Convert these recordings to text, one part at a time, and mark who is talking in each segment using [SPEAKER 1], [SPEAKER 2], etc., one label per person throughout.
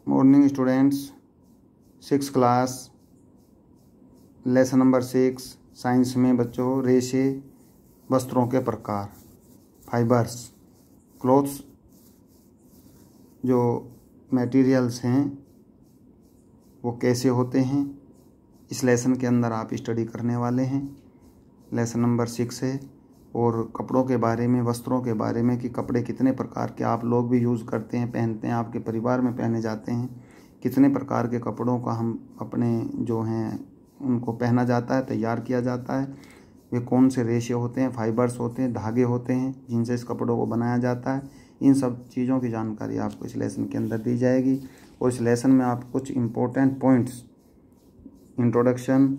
[SPEAKER 1] Morning students, 6th class lesson number 6 science में बच्चों रेशे, वस्त्रों के प्रकार, फाइबर्स, क्लोथ्स जो मटेरियल्स हैं वो कैसे होते हैं, इस लेसन के अंदर आप स्टडी करने वाले हैं। लेसन नंबर 6 है और कपड़ों के बारे में, वस्त्रों के बारे में कि कपड़े कितने प्रकार के आप लोग भी यूज़ करते हैं, पहनते हैं, आपके परिवार में पहने जाते हैं। कितने प्रकार के कपड़ों का हम अपने जो हैं उनको पहना जाता है, तैयार किया जाता है। वे कौन से रेशे होते हैं, फाइबर्स होते हैं, धागे होते हैं जिनसे इस कपड़ों को बनाया जाता है। इन सब चीज़ों की जानकारी आपको इस लेसन के अंदर दी जाएगी। और इस लेसन में आप कुछ इम्पोर्टेंट पॉइंट्स, इंट्रोडक्शन,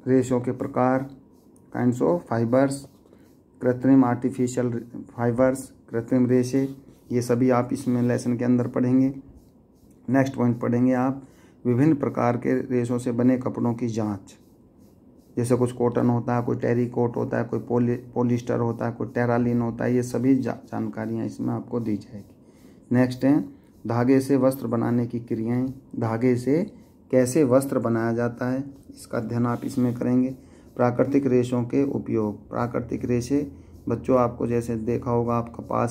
[SPEAKER 1] रेशों के प्रकार, काइंड्स ऑफ फाइबर्स, कृत्रिम आर्टिफिशियल फाइबर्स, कृत्रिम रेशे, ये सभी आप इसमें लेसन के अंदर पढ़ेंगे। नेक्स्ट पॉइंट पढ़ेंगे आप विभिन्न प्रकार के रेशों से बने कपड़ों की जांच। जैसे कुछ कॉटन होता है, कोई टेरिकोट होता है, कोई पॉलिस्टर होता है, कोई टेरालिन होता है, ये सभी जानकारियाँ इसमें आपको दी जाएगी। नेक्स्ट है धागे से वस्त्र बनाने की क्रियाएं। धागे से कैसे वस्त्र बनाया जाता है इसका अध्ययन आप इसमें करेंगे। प्राकृतिक रेशों के उपयोग। प्राकृतिक रेशे बच्चों आपको जैसे देखा होगा, आप कपास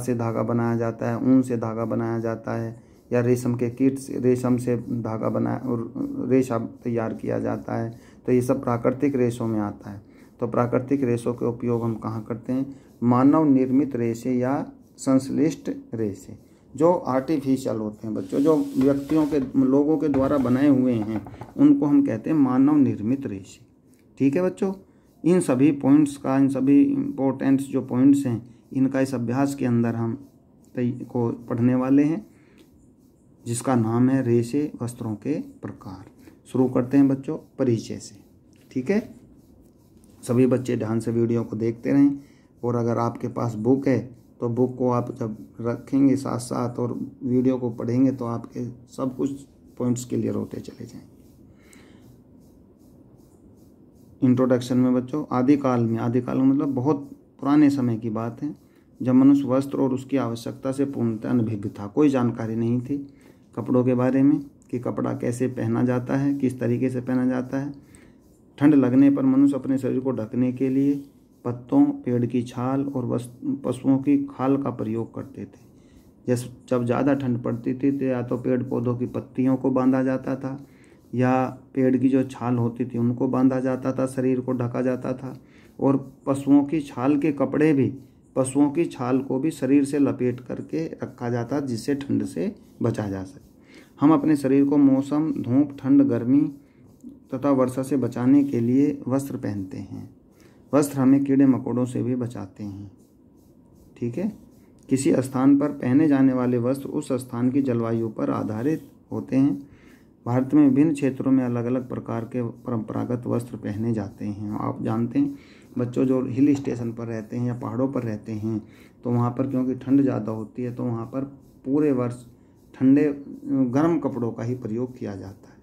[SPEAKER 1] से धागा बनाया जाता है, ऊन से धागा बनाया जाता है, या रेशम के कीट से, रेशम से धागा बनाया और रेशा तैयार किया जाता है। तो ये सब प्राकृतिक रेशों में आता है। तो प्राकृतिक रेशों के उपयोग हम कहाँ करते हैं? मानव निर्मित रेशे या संश्लिष्ट रेशे जो आर्टिफिशियल होते हैं बच्चों, जो व्यक्तियों के, लोगों के द्वारा बनाए हुए हैं, उनको हम कहते हैं मानव निर्मित रेशे। ठीक है बच्चों, इन सभी पॉइंट्स का, इन सभी इम्पोर्टेंट जो पॉइंट्स हैं, इनका इस अभ्यास के अंदर हम को पढ़ने वाले हैं, जिसका नाम है रेशे, वस्त्रों के प्रकार। शुरू करते हैं बच्चों परिचय से। ठीक है, सभी बच्चे ध्यान से वीडियो को देखते रहें। और अगर आपके पास बुक है तो बुक को आप जब रखेंगे साथ साथ और वीडियो को पढ़ेंगे तो आपके सब कुछ पॉइंट्स क्लियर होते चले जाएंगे। इंट्रोडक्शन में बच्चों, आदिकाल में मतलब बहुत पुराने समय की बात है, जब मनुष्य वस्त्र और उसकी आवश्यकता से पूर्णतः अनभिज्ञ था। कोई जानकारी नहीं थी कपड़ों के बारे में कि कपड़ा कैसे पहना जाता है, किस तरीके से पहना जाता है। ठंड लगने पर मनुष्य अपने शरीर को ढकने के लिए पत्तों, पेड़ की छाल और पशुओं की खाल का प्रयोग करते थे। जैसे जब ज़्यादा ठंड पड़ती थी तो या तो पेड़ पौधों की पत्तियों को बांधा जाता था, या पेड़ की जो छाल होती थी उनको बांधा जाता था, शरीर को ढका जाता था। और पशुओं की छाल के कपड़े भी, पशुओं की छाल को भी शरीर से लपेट करके रखा जाता, जिससे ठंड से बचा जा सके। हम अपने शरीर को मौसम, धूप, ठंड, गर्मी तथा वर्षा से बचाने के लिए वस्त्र पहनते हैं। वस्त्र हमें कीड़े मकोड़ों से भी बचाते हैं। ठीक है, किसी स्थान पर पहने जाने वाले वस्त्र उस स्थान की जलवायु पर आधारित होते हैं। भारत में विभिन्न क्षेत्रों में अलग अलग प्रकार के परंपरागत वस्त्र पहने जाते हैं। आप जानते हैं बच्चों, जो हिल स्टेशन पर रहते हैं या पहाड़ों पर रहते हैं, तो वहाँ पर क्योंकि ठंड ज़्यादा होती है, तो वहाँ पर पूरे वर्ष ठंडे गर्म कपड़ों का ही प्रयोग किया जाता है।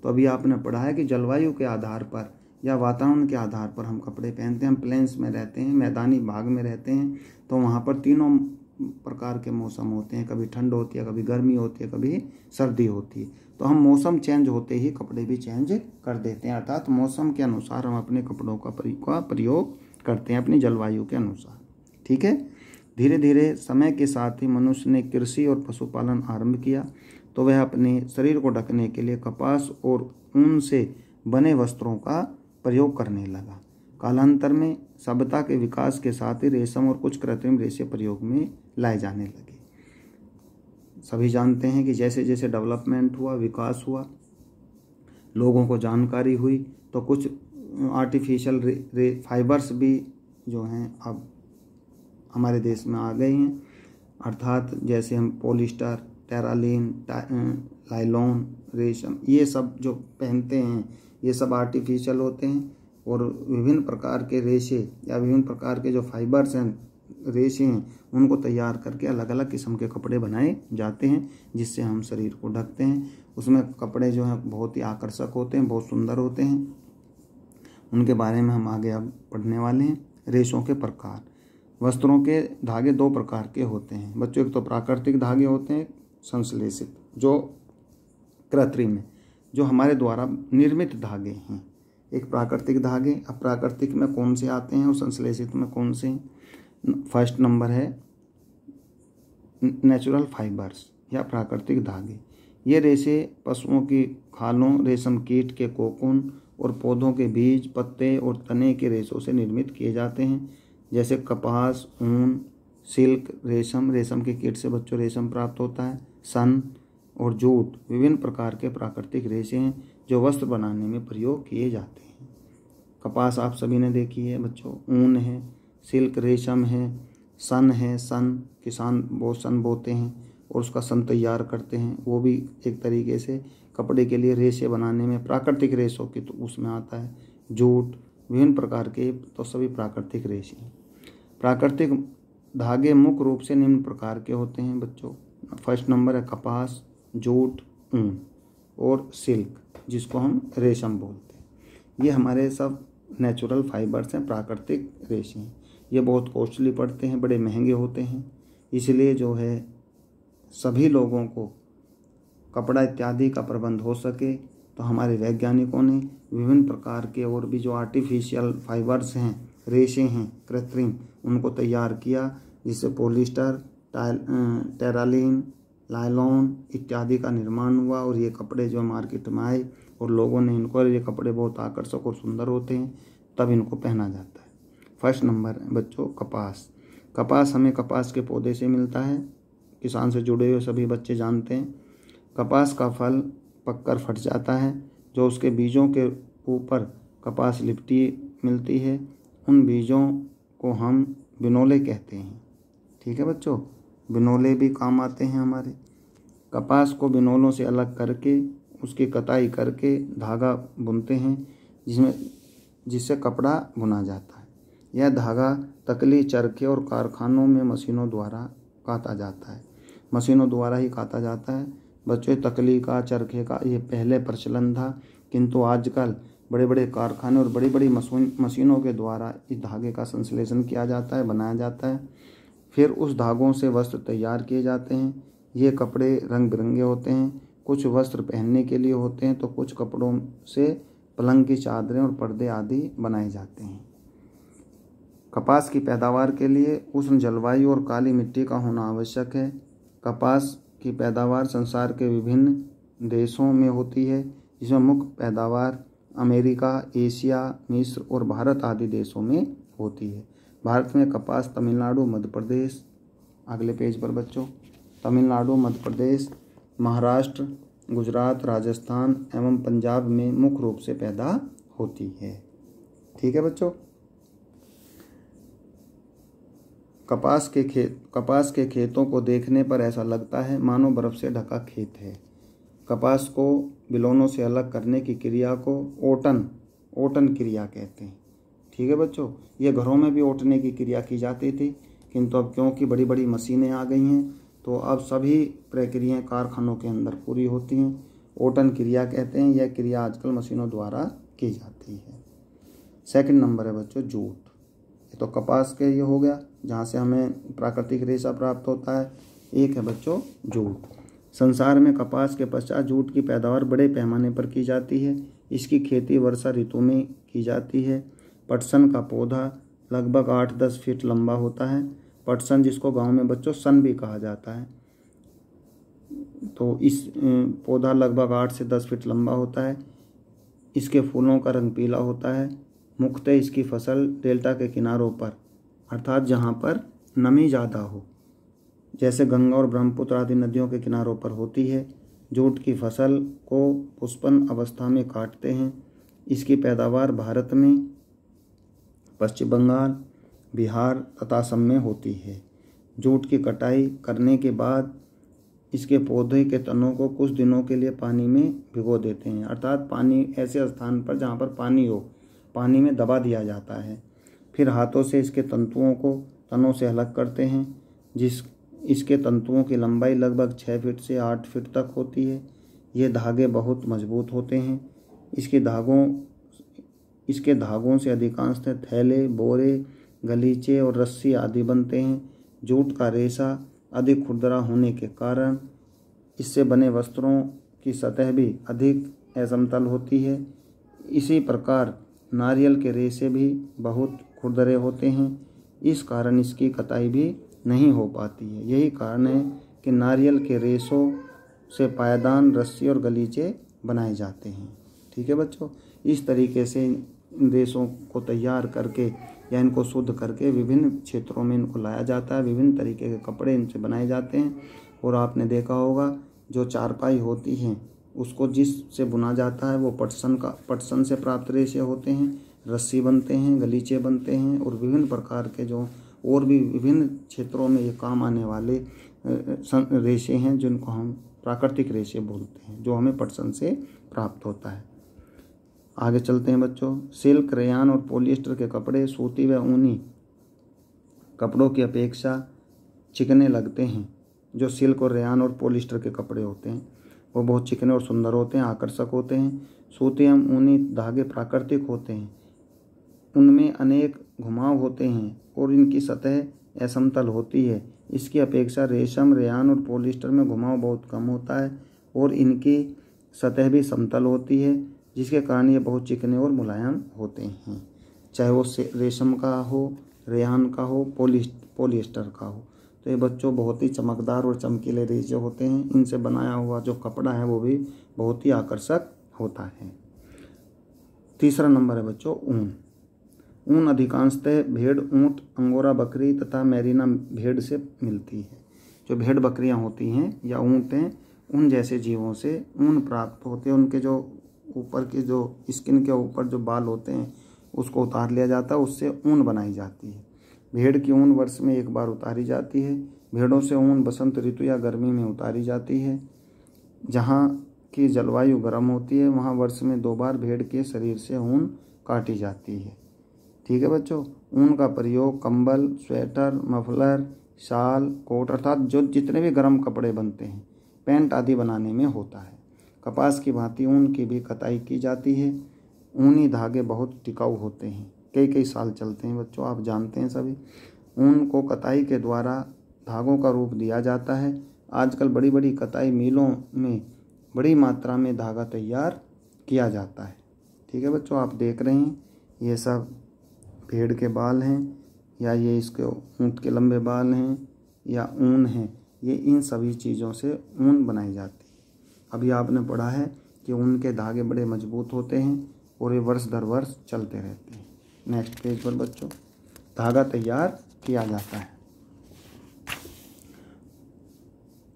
[SPEAKER 1] तो अभी आपने पढ़ा है कि जलवायु के आधार पर या वातावरण के आधार पर हम कपड़े पहनते हैं। हम प्लेन्स में रहते हैं, मैदानी भाग में रहते हैं, तो वहाँ पर तीनों प्रकार के मौसम होते हैं। कभी ठंड होती है, कभी गर्मी होती है, कभी सर्दी होती है। तो हम मौसम चेंज होते ही कपड़े भी चेंज कर देते हैं, अर्थात मौसम के अनुसार हम अपने कपड़ों का प्रयोग करते हैं, अपनी जलवायु के अनुसार। ठीक है, धीरे धीरे समय के साथ ही मनुष्य ने कृषि और पशुपालन आरंभ किया, तो वह अपने शरीर को ढकने के लिए कपास और ऊन से बने वस्त्रों का प्रयोग करने लगा। कालांतर में सभ्यता के विकास के साथ ही रेशम और कुछ कृत्रिम रेशे प्रयोग में लाए जाने लगे। सभी जानते हैं कि जैसे जैसे डेवलपमेंट हुआ, विकास हुआ, लोगों को जानकारी हुई, तो कुछ आर्टिफिशियल फाइबर्स भी जो हैं अब हमारे देश में आ गए हैं। अर्थात जैसे हम पॉलिस्टर, टेरालिन, लाइलॉन, रेशम, ये सब जो पहनते हैं, ये सब आर्टिफिशियल होते हैं। और विभिन्न प्रकार के रेशे या विभिन्न प्रकार के जो फाइबर्स हैं, रेशे हैं, उनको तैयार करके अलग अलग किस्म के कपड़े बनाए जाते हैं, जिससे हम शरीर को ढकते हैं। उसमें कपड़े जो हैं बहुत ही आकर्षक होते हैं, बहुत सुंदर होते हैं। उनके बारे में हम आगे अब पढ़ने वाले हैं। रेशों के प्रकार। वस्त्रों के धागे दो प्रकार के होते हैं बच्चों। एक तो प्राकृतिक धागे होते हैं, संश्लेषित, जो कृत्रिम है, जो हमारे द्वारा निर्मित धागे हैं। एक प्राकृतिक धागे, अब प्राकृतिक में कौन से आते हैं और संश्लेषित में कौन से हैं। फर्स्ट नंबर है नेचुरल फाइबर्स या प्राकृतिक धागे। ये रेशे पशुओं की खालों, रेशम कीट के कोकून और पौधों के बीज, पत्ते और तने के रेशों से निर्मित किए जाते हैं, जैसे कपास, ऊन, सिल्क, रेशम के कीट से बच्चों रेशम प्राप्त होता है, सन और जूट विभिन्न प्रकार के प्राकृतिक रेशे हैं जो वस्त्र बनाने में प्रयोग किए जाते हैं। कपास आप सभी ने देखी है बच्चों, ऊन है, सिल्क रेशम है, सन किसान सन बोते हैं और उसका सन तैयार करते हैं, वो भी एक तरीके से कपड़े के लिए रेशे बनाने में प्राकृतिक रेशों की तो उसमें आता है। जूट विभिन्न प्रकार के, तो सभी प्राकृतिक रेशे हैं। प्राकृतिक धागे मुख्य रूप से निम्न प्रकार के होते हैं बच्चों। फर्स्ट नंबर है कपास, जूट, ऊन और सिल्क, जिसको हम रेशम बोलते हैं। ये हमारे सब नेचुरल फाइबर्स हैं, प्राकृतिक रेशे हैं। ये बहुत कॉस्टली पड़ते हैं, बड़े महंगे होते हैं, इसलिए जो है सभी लोगों को कपड़ा इत्यादि का प्रबंध हो सके तो हमारे वैज्ञानिकों ने विभिन्न प्रकार के और भी जो आर्टिफिशियल फाइबर्स हैं, रेशे हैं कृत्रिम, उनको तैयार किया, जिससे पॉलिस्टर, टेरालिन, लाइलॉन इत्यादि का निर्माण हुआ और ये कपड़े जो मार्केट में आए और लोगों ने इनको, ये कपड़े बहुत आकर्षक और सुंदर होते हैं, तब इनको पहना जाता है। फर्स्ट नंबर बच्चों कपास हमें कपास के पौधे से मिलता है, किसान से जुड़े हुए सभी बच्चे जानते हैं। कपास का फल पककर फट जाता है, जो उसके बीजों के ऊपर कपास लिपटी मिलती है, उन बीजों को हम बिनोले कहते हैं। ठीक है बच्चों, बिनोले भी काम आते हैं हमारे। कपास को बिनोलों से अलग करके उसकी कताई करके धागा बुनते हैं, जिससे कपड़ा बुना जाता है। यह धागा तकली, चरखे और कारखानों में मशीनों द्वारा काता जाता है। मशीनों द्वारा ही काता जाता है बच्चों। तकली का, चरखे का ये पहले प्रचलन था, किंतु आजकल बड़े बड़े कारखाने और बड़ी बड़ी मशीनों के द्वारा इस धागे का संश्लेषण किया जाता है, बनाया जाता है। फिर उस धागों से वस्त्र तैयार किए जाते हैं। ये कपड़े रंग बिरंगे होते हैं, कुछ वस्त्र पहनने के लिए होते हैं तो कुछ कपड़ों से पलंग की चादरें और पर्दे आदि बनाए जाते हैं। कपास की पैदावार के लिए उष्ण जलवायु और काली मिट्टी का होना आवश्यक है। कपास की पैदावार संसार के विभिन्न देशों में होती है, जिसमें मुख्य पैदावार अमेरिका, एशिया, मिस्र और भारत आदि देशों में होती है। भारत में कपास तमिलनाडु, मध्य प्रदेश, अगले पेज पर बच्चों, तमिलनाडु, मध्य प्रदेश, महाराष्ट्र, गुजरात, राजस्थान एवं पंजाब में मुख्य रूप से पैदा होती है। ठीक है बच्चों। कपास के खेतों को देखने पर ऐसा लगता है मानो बर्फ से ढका खेत है। कपास को बिलोनों से अलग करने की क्रिया को ओटन क्रिया कहते हैं। ठीक है बच्चों, ये घरों में भी ओटने की क्रिया की जाती थी, किंतु अब क्योंकि बड़ी बड़ी मशीनें आ गई हैं तो अब सभी प्रक्रियाएं कारखानों के अंदर पूरी होती हैं। ओटन क्रिया कहते हैं। यह क्रिया आजकल मशीनों द्वारा की जाती है। सेकंड नंबर है बच्चों जूट। ये तो कपास के ये हो गया जहाँ से हमें प्राकृतिक रेशा प्राप्त होता है। एक है बच्चों जूट। संसार में कपास के पश्चात जूट की पैदावार बड़े पैमाने पर की जाती है। इसकी खेती वर्षा ऋतु में की जाती है। पटसन का पौधा लगभग 8-10 फीट लंबा होता है। पटसन, जिसको गांव में बच्चों सन भी कहा जाता है, तो इस पौधा लगभग 8 से 10 फीट लंबा होता है। इसके फूलों का रंग पीला होता है। मुख्यतः इसकी फसल डेल्टा के किनारों पर, अर्थात जहाँ पर नमी ज़्यादा हो, जैसे गंगा और ब्रह्मपुत्र आदि नदियों के किनारों पर होती है। जूट की फसल को पुष्पन अवस्था में काटते हैं। इसकी पैदावार भारत में पश्चिम बंगाल, बिहार तथा असम में होती है। जूट की कटाई करने के बाद इसके पौधे के तनों को कुछ दिनों के लिए पानी में भिगो देते हैं, अर्थात पानी ऐसे स्थान पर जहाँ पर पानी हो, पानी में दबा दिया जाता है। फिर हाथों से इसके तंतुओं को तनों से अलग करते हैं। इसके तंतुओं की लंबाई लगभग 6 फीट से 8 फीट तक होती है। ये धागे बहुत मजबूत होते हैं। इसके धागों से अधिकांशतः थैले, बोरे, गलीचे और रस्सी आदि बनते हैं। जूट का रेशा अधिक खुरदरा होने के कारण इससे बने वस्त्रों की सतह भी अधिक असमतल होती है। इसी प्रकार नारियल के रेशे भी बहुत खुरदरे होते हैं, इस कारण इसकी कताई भी नहीं हो पाती है। यही कारण है कि नारियल के रेशों से पायदान, रस्सी और गलीचे बनाए जाते हैं। ठीक है बच्चों, इस तरीके से इन रेशों को तैयार करके या इनको शुद्ध करके विभिन्न क्षेत्रों में इनको लाया जाता है। विभिन्न तरीके के कपड़े इनसे बनाए जाते हैं। और आपने देखा होगा जो चारपाई होती हैं उसको जिससे बुना जाता है वो पटसन से प्राप्त रेशे होते हैं। रस्सी बनते हैं, गलीचे बनते हैं और विभिन्न प्रकार के जो और भी विभिन्न क्षेत्रों में ये काम आने वाले रेशे हैं जिनको हम प्राकृतिक रेशे बोलते हैं, जो हमें पटसन से प्राप्त होता है। आगे चलते हैं बच्चों। सिल्क, रेयान और पॉलिएस्टर के कपड़े सूती व ऊनी कपड़ों की अपेक्षा चिकने लगते हैं। जो सिल्क और रेयान और पॉलिएस्टर के कपड़े होते हैं वो बहुत चिकने और सुंदर होते हैं, आकर्षक होते हैं। सूती एवं ऊनी धागे प्राकृतिक होते हैं, उनमें अनेक घुमाव होते हैं और इनकी सतह असमतल होती है। इसकी अपेक्षा रेशम, रेयान और पॉलिएस्टर में घुमाव बहुत कम होता है और इनकी सतह भी समतल होती है, जिसके कारण ये बहुत चिकने और मुलायम होते हैं। चाहे वो रेशम का हो, रेयान का हो, पॉलिएस्टर का हो। तो ये बच्चों बहुत ही चमकदार और चमकीले रेशे होते हैं। इनसे बनाया हुआ जो कपड़ा है वो भी बहुत ही आकर्षक होता है। तीसरा नंबर है बच्चों ऊन। ऊन अधिकांशतः भेड़, ऊंट, अंगोरा बकरी तथा मेरिना भेड़ से मिलती है। जो भेड़ बकरियां होती हैं या ऊंट हैं, उन जैसे जीवों से ऊन प्राप्त होते हैं। उनके जो ऊपर की जो स्किन के ऊपर जो बाल होते हैं उसको उतार लिया जाता है, उससे ऊन बनाई जाती है। भेड़ की ऊन वर्ष में एक बार उतारी जाती है। भेड़ों से ऊन बसंत ऋतु या गर्मी में उतारी जाती है। जहाँ की जलवायु गर्म होती है वहाँ वर्ष में 2 बार भेड़ के शरीर से ऊन काटी जाती है। ठीक है बच्चों, ऊन का प्रयोग कंबल, स्वेटर, मफलर, शाल, कोट अर्थात जो जितने भी गर्म कपड़े बनते हैं, पैंट आदि बनाने में होता है। कपास की भांति ऊन की भी कताई की जाती है। ऊनी धागे बहुत टिकाऊ होते हैं, कई साल चलते हैं बच्चों, आप जानते हैं सभी। ऊन को कताई के द्वारा धागों का रूप दिया जाता है। आजकल बड़ी बड़ी कताई मिलों में बड़ी मात्रा में धागा तैयार किया जाता है। ठीक है बच्चों, आप देख रहे हैं ये सब भेड़ के बाल हैं या ये इसके ऊँट के लंबे बाल हैं या ऊन है, ये इन सभी चीज़ों से ऊन बनाई जाती है। अभी आपने पढ़ा है कि ऊन के धागे बड़े मजबूत होते हैं और ये वर्ष दर वर्ष चलते रहते हैं। नेक्स्ट पेज पर बच्चों धागा तैयार किया जाता है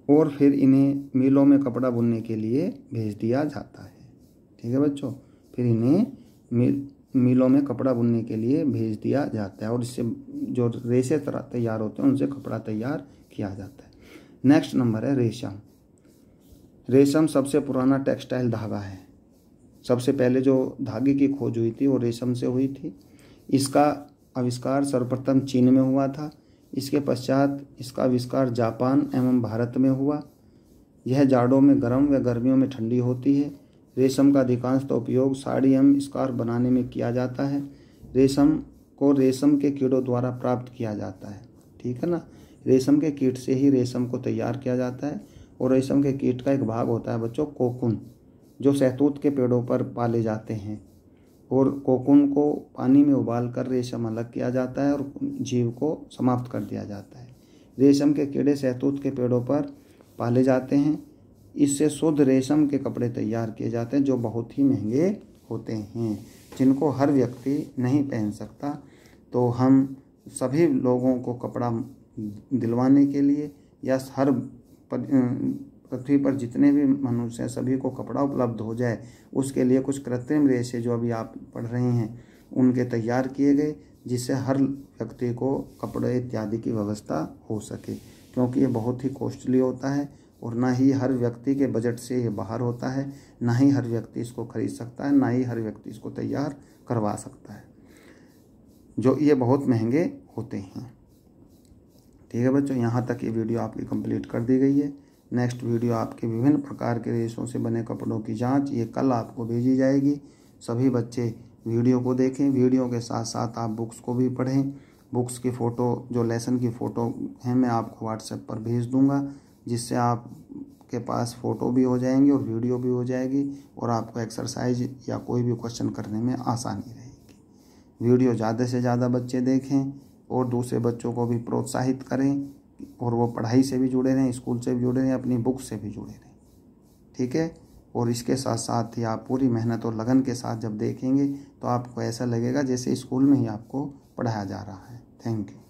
[SPEAKER 1] और फिर इन्हें मिलों में कपड़ा बुनने के लिए भेज दिया जाता है। ठीक है बच्चों, फिर इन्हें मिलों में कपड़ा बुनने के लिए भेज दिया जाता है और इससे जो रेशे तैयार होते हैं उनसे कपड़ा तैयार किया जाता है। नेक्स्ट नंबर है रेशम। रेशम सबसे पुराना टेक्सटाइल धागा है। सबसे पहले जो धागे की खोज हुई थी वो रेशम से हुई थी। इसका आविष्कार सर्वप्रथम चीन में हुआ था। इसके पश्चात इसका आविष्कार जापान एवं भारत में हुआ। यह जाड़ों में गर्म व गर्मियों में ठंडी होती है। रेशम का अधिकांशतः उपयोग साड़ी एवं स्कार्फ बनाने में किया जाता है। रेशम को रेशम के कीड़ों द्वारा प्राप्त किया जाता है। ठीक है ना, रेशम के कीट से ही रेशम को तैयार किया जाता है। और रेशम के कीट का एक भाग होता है बच्चों कोकून, जो शहतूत के पेड़ों पर पाले जाते हैं। और कोकून को पानी में उबाल कर रेशम अलग किया जाता है और जीव को समाप्त कर दिया जाता है। रेशम के कीड़े शहतूत के पेड़ों पर पाले जाते हैं। इससे शुद्ध रेशम के कपड़े तैयार किए जाते हैं जो बहुत ही महंगे होते हैं, जिनको हर व्यक्ति नहीं पहन सकता। तो हम सभी लोगों को कपड़ा दिलवाने के लिए या हर पृथ्वी पर जितने भी मनुष्य हैं सभी को कपड़ा उपलब्ध हो जाए, उसके लिए कुछ कृत्रिम रेशे जो अभी आप पढ़ रहे हैं उनके तैयार किए गए, जिससे हर व्यक्ति को कपड़े इत्यादि की व्यवस्था हो सके। क्योंकि ये बहुत ही कॉस्टली होता है और ना ही हर व्यक्ति के बजट से ये बाहर होता है, ना ही हर व्यक्ति इसको खरीद सकता है, ना ही हर व्यक्ति इसको तैयार करवा सकता है, जो ये बहुत महंगे होते हैं। ठीक है बच्चों, यहाँ तक ये वीडियो आपकी कंप्लीट कर दी गई है। नेक्स्ट वीडियो आपके विभिन्न प्रकार के रेशों से बने कपड़ों की जांच, ये कल आपको भेजी जाएगी। सभी बच्चे वीडियो को देखें, वीडियो के साथ साथ आप बुक्स को भी पढ़ें बुक्स की फ़ोटो, जो लेसन की फ़ोटो हैं, मैं आपको व्हाट्सएप पर भेज दूंगा, जिससे आपके पास फ़ोटो भी हो जाएंगी और वीडियो भी हो जाएगी और आपको एक्सरसाइज या कोई भी क्वेश्चन करने में आसानी रहेगी। वीडियो ज़्यादा से ज़्यादा बच्चे देखें और दूसरे बच्चों को भी प्रोत्साहित करें और वो पढ़ाई से भी जुड़े रहें, स्कूल से भी जुड़े रहें, अपनी बुक से भी जुड़े रहें। ठीक है। और इसके साथ साथ ही आप पूरी मेहनत और लगन के साथ जब देखेंगे तो आपको ऐसा लगेगा जैसे स्कूल में ही आपको पढ़ाया जा रहा है। Thank you.